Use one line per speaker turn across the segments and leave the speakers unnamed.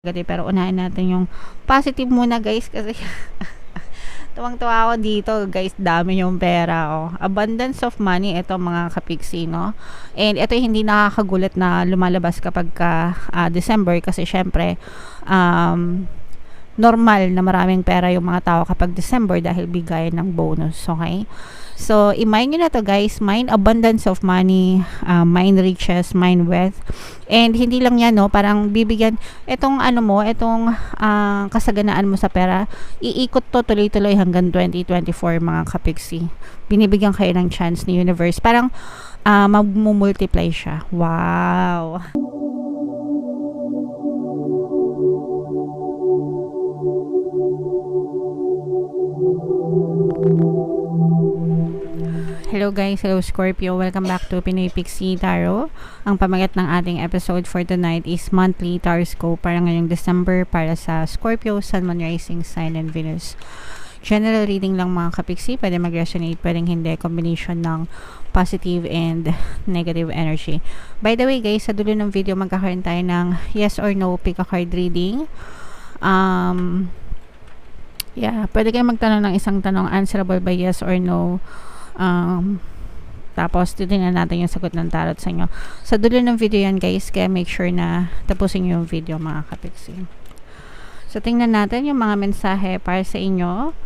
Pero unahin natin yung positive muna guys kasi tuwang-tuwa ako dito guys, dami yung pera oh. Abundance of money ito mga kapiksi, no? And ito hindi nakakagulat na lumalabas kapag December kasi syempre normal na maraming pera yung mga tao kapag December dahil bigay ng bonus, okay? So, i-mine nyo na to guys. Mine abundance of money, mine riches, mine wealth. And hindi lang yan, no? Parang bibigyan, itong kasaganaan mo sa pera, iikot to tuloy-tuloy hanggang 2024 mga kapiksi. Binibigyan kayo ng chance ni universe. Parang magmumultiply siya. Wow! Hello guys, hello Scorpio, welcome back to Pinoy Pixie Tarot. Ang pamagat ng ating episode for tonight is monthly Taroscope para ngayong December para sa Scorpio, Sun, Moon, Rising, Sign, and Venus. General reading lang mga kapiksi, pwede mag-resonate, pwedeng hindi, combination ng positive and negative energy. By the way guys, sa dulo ng video magkakaroon tayo ng yes or no pick a card reading. Pwede kayong magtanong ng isang tanong, answerable by yes or no. Tapos titingnan natin yung sagot ng tarot sa inyo. Sa dulo ng video yan guys, kaya make sure na tapusin nyo yung video mga kapiksi. So tingnan natin yung mga mensahe para sa inyo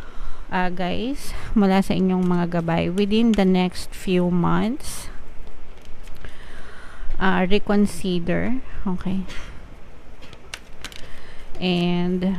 guys, mula sa inyong mga gabay within the next few months. Reconsider, okay, and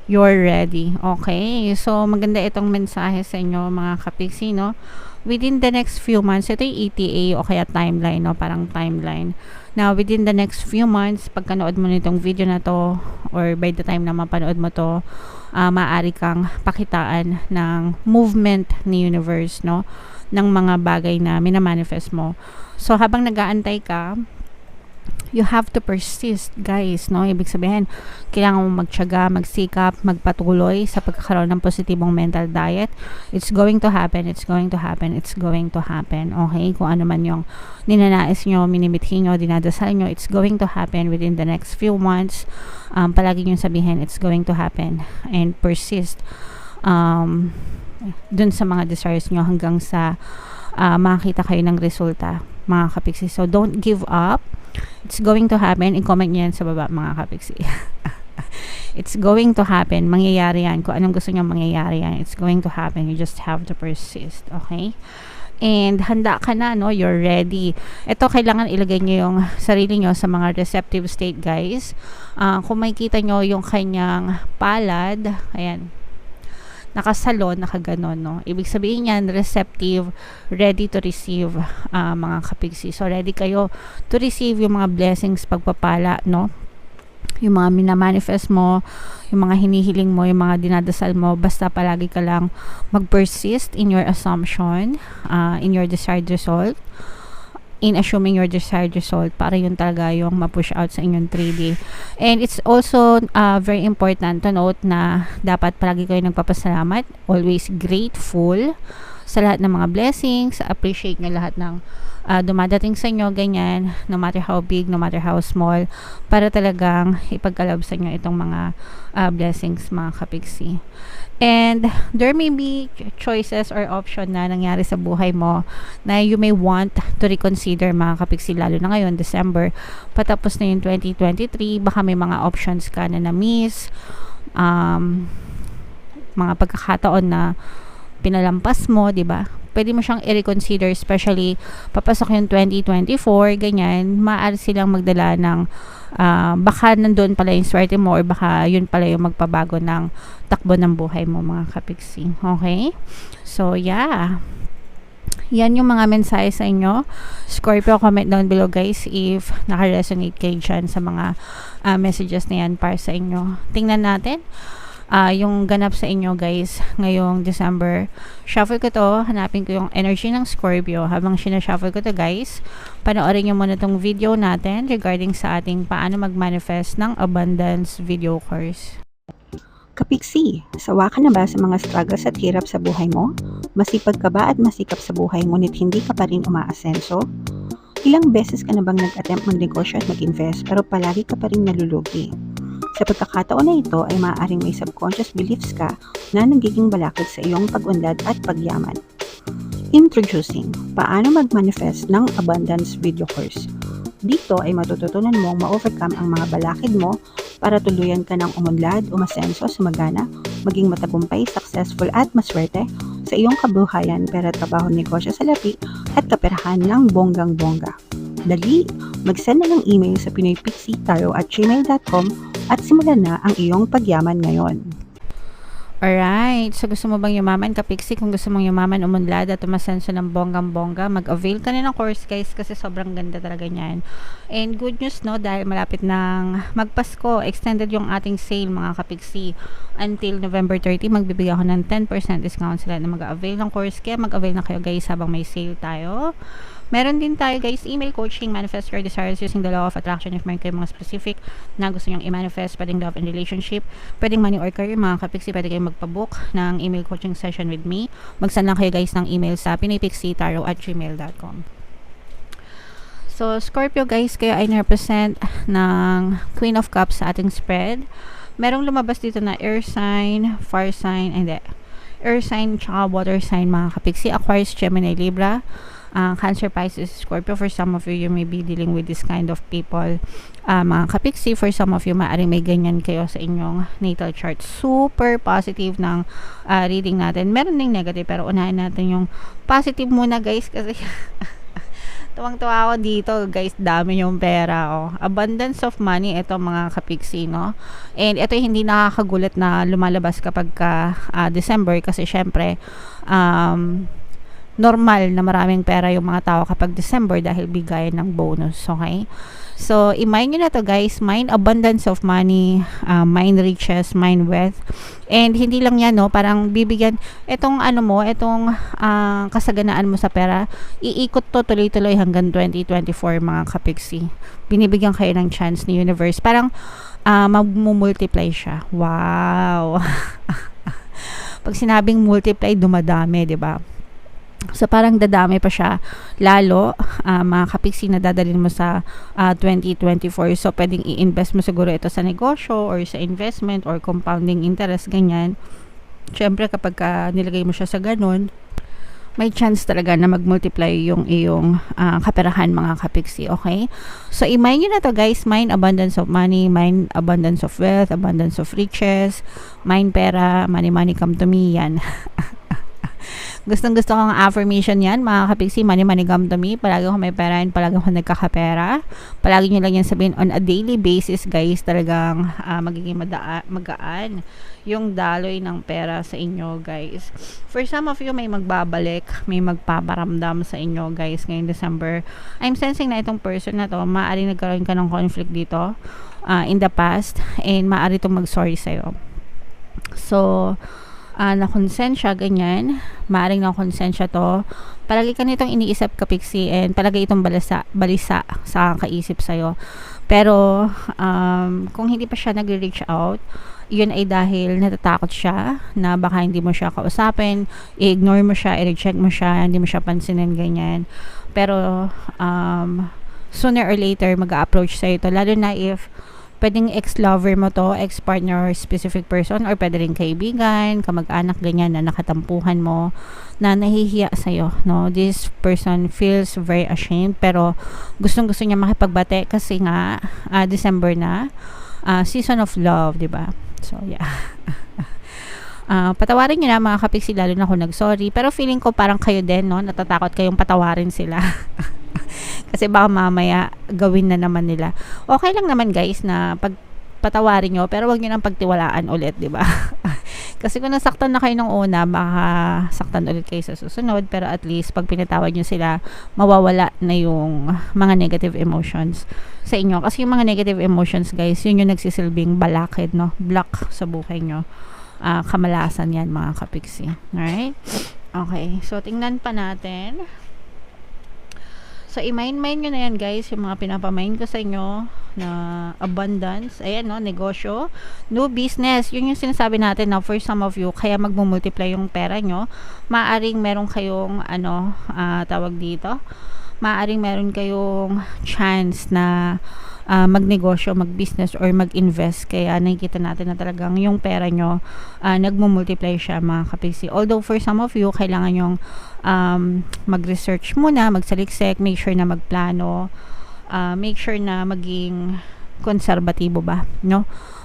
you're ready. Okay. So, maganda itong mensahe sa inyo mga kapiksi, no? Within the next few months, ito yung ETA o kaya timeline, no? Parang timeline. Now, within the next few months, pagkanood mo nitong video na to or by the time na mapanood mo to, maaari kang pakitaan ng movement ni universe, no? Ng mga bagay na minamanifest mo. So, habang nag-aantay ka, you have to persist guys, no? Ibig sabihin, kailangan mo magtiyaga, magsikap, magpatuloy sa pagkakaroon ng positibong mental diet. It's going to happen, it's going to happen, it's going to happen, okay? Kung ano man yung ninanais nyo, minimithi nyo, dinadasal nyo, it's going to happen within the next few months. Palagi nyo sabihin, it's going to happen, and persist dun sa mga desires nyo hanggang sa makita kayo ng resulta mga kapiksi. So don't give up. It's going to happen. I-comment nyo yan sa baba mga kapiksi. It's going to happen. Mangyayari yan. Kung anong gusto nyo mangyayari yan, it's going to happen. You just have to persist. Okay? And handa ka na, no? You're ready. Ito, kailangan ilagay nyo yung sarili nyo sa mga receptive state, guys. Kung makikita nyo yung kanyang palad, ayan, nakasalon, nakaganon, no? Ibig sabihin yan, receptive, ready to receive, mga kapiksi. So, ready kayo to receive yung mga blessings, pagpapala, no? Yung mga minamanifest mo, yung mga hinihiling mo, yung mga dinadasal mo, basta palagi ka lang mag-persist in your assumption, in your desired result, in assuming your desired result para yun talaga yung ma-push out sa inyong 3D. And it's also very important to note na dapat palagi kayo nagpapasalamat, always grateful sa lahat ng mga blessings, appreciate nyo lahat ng dumadating sa inyo, ganyan, no matter how big, no matter how small, para talagang ipagkalab sa inyo itong mga blessings mga kapiksi. And there may be choices or option na nangyari sa buhay mo na you may want to reconsider mga kapiksi, lalo na ngayon, December, patapos na yung 2023, baka may mga options ka na na-miss, mga pagkakataon na pinalampas mo, di ba? Pwede mo siyang i-reconsider, especially papasok yung 2024, ganyan, maaari silang magdala ng baka nandun pala yung swerte mo or baka yun pala yung magpabago ng takbo ng buhay mo mga kapiksi. Okay? So, yeah. Yan yung mga mensahe sa inyo. Scorpio, comment down below guys if naka-resonate kayo dyan sa mga messages na yan para sa inyo. Tingnan natin yung ganap sa inyo guys ngayong December. Shuffle ko to, hanapin ko yung energy ng Scorpio. Habang sinashuffle ko to guys, panoorin nyo muna tong video natin regarding sa ating paano mag-manifest ng abundance video course.
Kapiksi, sawa ka na ba sa mga struggles at hirap sa buhay mo? Masipag ka ba at masikap sa buhay ngunit hindi ka pa rin umaasenso? Ilang beses ka na bang nag-attempt magnegosyo at mag-invest pero palagi ka pa rin nalulugi? Sa pagkakataon na ito ay maaaring may subconscious beliefs ka na nagiging balakid sa iyong pag-unlad at pagyaman. Introducing, paano mag-manifest ng abundance video course. Dito ay matututunan mong ma-overcome ang mga balakid mo para tuluyan ka ng umunlad, umasenso, sumagana, maging matagumpay, successful at maswerte sa iyong kabuhayan, pera, trabaho, negosyo, salapi at kaperahan ng bonggang-bongga. Dali, mag-send na ng email sa pinoypixie@gmail.com at simulan na ang iyong pagyaman ngayon.
Alright, so gusto mo bang yumaman, kapiksi? Kung gusto mong yumaman, umunlad at umasenso ng bonggang-bongga, mag-avail ka na ng course guys kasi sobrang ganda talaga niyan. And good news no, dahil malapit ng magpasko, extended yung ating sale mga kapiksi. Until November 30, magbibigay ako ng 10% discount sila na mag-avail ng course. Kaya mag-avail na kayo guys habang may sale tayo. Meron din tayo guys, email coaching, manifest your desires using the law of attraction. If may kayo mga specific na gusto nyong i-manifest, pwedeng love and relationship, pwedeng money or career, mga kapiksi, pwede kayong magpabook ng email coaching session with me. Mag-send lang kayo guys ng email sa pinoypixie@gmail.com. So, Scorpio guys, kayo ay na-represent ng Queen of Cups sa ating spread. Merong lumabas dito na air sign, fire sign, and air sign, tsaka water sign, mga kapiksi, Aquarius, Gemini, Libra, Cancer, Pisces, Scorpio. For some of you, you may be dealing with this kind of people, mga kapiksi. For some of you, maaaring may ganyan kayo sa inyong natal chart. Super positive ng reading natin. Meron ding negative, pero unahin natin yung positive muna guys kasi tuwang-tuwa ako dito guys, dami yung pera. Abundance of money, ito mga kapiksi, no? And ito hindi nakakagulat na lumalabas kapag December kasi syempre normal na maraming pera yung mga tao kapag December dahil bigayan ng bonus, okay? So, i-mind nyo na to guys, mind abundance of money, mind riches, mind wealth. And hindi lang yan, no, parang bibigyan, itong kasaganaan mo sa pera, iikot to tuloy-tuloy hanggang 2024 mga kapiksi. Binibigyan kayo ng chance ni universe. Parang magmumultiply siya. Wow! Pag sinabing multiply, dumadami, di ba? So, parang dadami pa siya. Lalo, mga kapiksi na dadalhin mo sa 2024. So, pwedeng i-invest mo siguro ito sa negosyo or sa investment or compounding interest, ganyan. Siyempre, kapag nilagay mo siya sa ganun, may chance talaga na mag-multiply yung iyong kaperahan, mga kapiksi, okay? So, i-mind nyo na to guys. Mind abundance of money, mind abundance of wealth, abundance of riches, mind pera, money, money come to me, yan. Gustong-gusto kong affirmation yan, mga kapiksi, money, money come to me. Palagi ko may pera and palagi ko nagkakapera. Palagi nyo lang yan sabihin on a daily basis, guys. Talagang magiging magaan yung daloy ng pera sa inyo, guys. For some of you, may magbabalik, may magpaparamdam sa inyo, guys, ngayong December. I'm sensing na itong person na to, maaaring nagkaroon ka ng conflict dito in the past and maaari itong mag-sorry sa'yo. So, na-konsensya, ganyan. Maaring na-konsensya to. Palagi ka nitong iniisip, kapiksi, and palagi itong balisa sa kaisip sa'yo. Pero, kung hindi pa siya nag-reach out, yun ay dahil natatakot siya na baka hindi mo siya kausapin, i-ignore mo siya, i-reject mo siya, hindi mo siya pansinin, ganyan. Pero, sooner or later, mag-a-approach sa'yo ito. Lalo na if pwedeng ex-lover mo to, ex-partner or specific person, or pwede rin kaibigan, kamag-anak, ganyan, na nakatampuhan mo, na nahihiya sa'yo, no? This person feels very ashamed, pero gustong-gusto niya makipagbate kasi nga, December na, season of love, diba? So, yeah. Patawarin nyo na, mga kapiksi, lalo na kung nag-sorry, pero feeling ko parang kayo din, no? Natatakot kayong patawarin sila. Kasi baka mamaya gawin na naman nila. Okay lang naman guys na patawarin nyo, pero wag nyo nang pagtiwalaan ulit, di ba? Kasi kung nasaktan na kayo nung una, baka saktan ulit kayo sa susunod, pero at least pag pinatawad nyo sila, mawawala na yung mga negative emotions sa inyo. Kasi yung mga negative emotions guys, yun yung nagsisilbing balakid, no? Block sa buhay nyo. Kamalasan yan, mga kapiksi. Alright? Okay, so tingnan pa natin. So, i-mind nyo na yan guys, yung mga pinapamind ko sa inyo na abundance, ayan no, negosyo, new business, yun yung sinasabi natin na for some of you, kaya magmumultiply yung pera nyo, maaring meron kayong tawag dito, maaaring meron kayong chance na magnegosyo, mag-business, or mag-invest. Kaya nakikita natin na talagang yung pera nyo, nagmumultiply siya, mga kapiksi. Although for some of you, kailangan yung mag-research muna, magsaliksik, make sure na magplano, make sure na maging konserbatibo ba, no?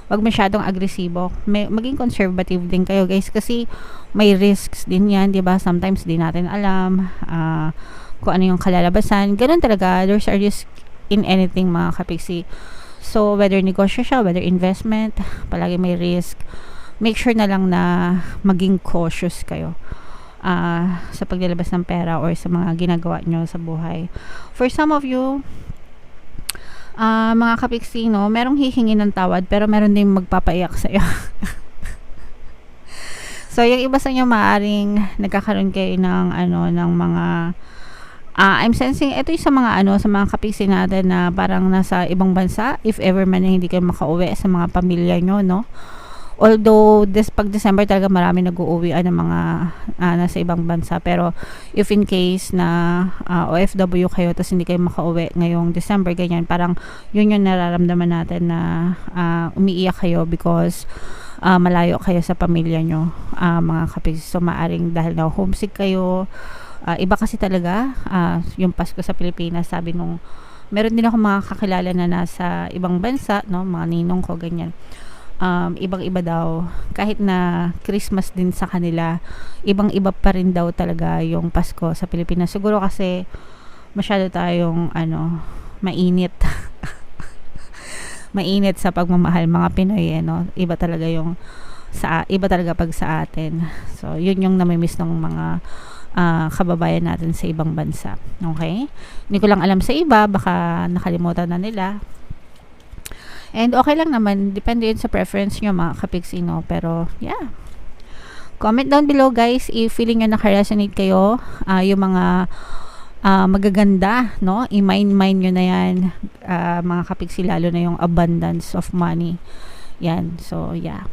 Wag masyadong agresibo. Maging conservative din kayo, guys, kasi may risks din yan, 'di ba? Sometimes di natin alam kung ano yung kalalabasan. Ganun talaga, there's a risk in anything, mga kapiksi. So whether negosyo siya, whether investment, palagi may risk. Make sure na lang na maging cautious kayo sa paglalabas ng pera or sa mga ginagawa nyo sa buhay. For some of you, mga kapiksi, no, merong hihingi ng tawad pero meron din magpapaiyak sa iyo. So yung iba sa inyo maaring nagkakaroon kayo ng ng mga I'm sensing ito yung sa mga kapiksi natin na parang nasa ibang bansa, if ever man na hindi kayo makauwi sa mga pamilya nyo, no. Although pag December talaga marami nag-uuwian ng mga nasa ibang bansa, pero if in case na OFW kayo tapos hindi kayo makauwi ngayong December, ganyan, parang yun yung nararamdaman natin na umiiyak kayo because malayo kayo sa pamilya nyo, mga kapis. So maaring dahil na homesick kayo, iba kasi talaga yung Pasko sa Pilipinas. Sabi nung meron din ako mga kakilala na nasa ibang bansa, no, mga ninong ko, ganyan. Ibang-iba daw, kahit na Christmas din sa kanila, ibang-iba pa rin daw talaga yung Pasko sa Pilipinas. Siguro kasi masyado tayong mainit. Mainit sa pagmamahal, mga Pinoy, no? Iba talaga pag sa atin. So yun yung namimiss ng mga kababayan natin sa ibang bansa. Okay? Hindi ko lang alam sa iba, baka nakalimutan na nila. And okay lang naman, depende yun sa preference nyo, mga kapiksi, no? Pero yeah, comment down below, guys, if feeling nyo naka-resonate kayo, yung mga magaganda, no? I-mind nyo na yan, mga kapiksi, lalo na yung abundance of money. Yan, so yeah,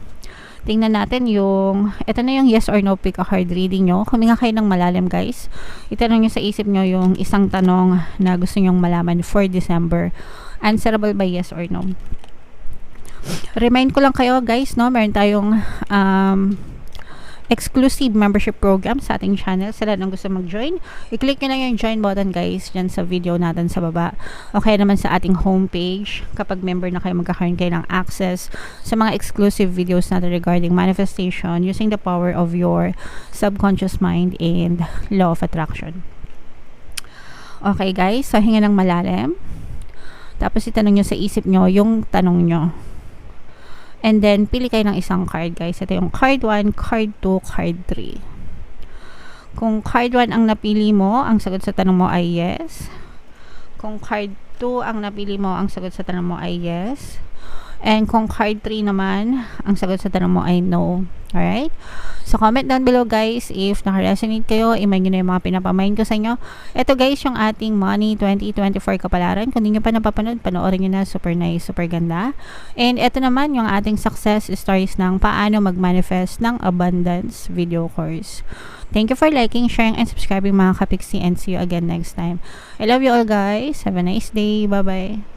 tingnan natin ito na yung yes or no pick a card reading nyo. Huminga kayo ng malalim, guys. Itanong nyo sa isip nyo yung isang tanong na gusto nyong malaman for December. Answerable by yes or no. Remind ko lang kayo, guys, no, meron tayong exclusive membership program sa ating channel. Sa lahat ng gusto mag-join, i-click nyo lang yung join button, guys, dyan sa video natin sa baba. Okay naman sa ating homepage, kapag member na kayo, magkakaroon kayo ng access sa mga exclusive videos natin regarding manifestation, using the power of your subconscious mind and law of attraction. Okay, guys, so hinga ng malalim. Tapos itanong nyo sa isip nyo yung tanong nyo. And then, pili kayo ng isang card, guys. Ito yung card 1, card 2, card 3. Kung card 1 ang napili mo, ang sagot sa tanong mo ay yes. Kung card 2 ang napili mo, ang sagot sa tanong mo ay yes. And kung card 3 naman, ang sagot sa tanong mo ay no. Alright? So, comment down below, guys, if naka-resonate kayo, i-mind nyo na yung mga pinapamind ko sa inyo. Ito, guys, yung ating Money 2024 kapalaran. Kung hindi nyo pa napapanood, panoorin nyo na. Super nice, super ganda. And ito naman, yung ating success stories ng paano mag-manifest ng abundance video course. Thank you for liking, sharing, and subscribing, mga kapiksi, and see you again next time. I love you all, guys. Have a nice day. Bye-bye.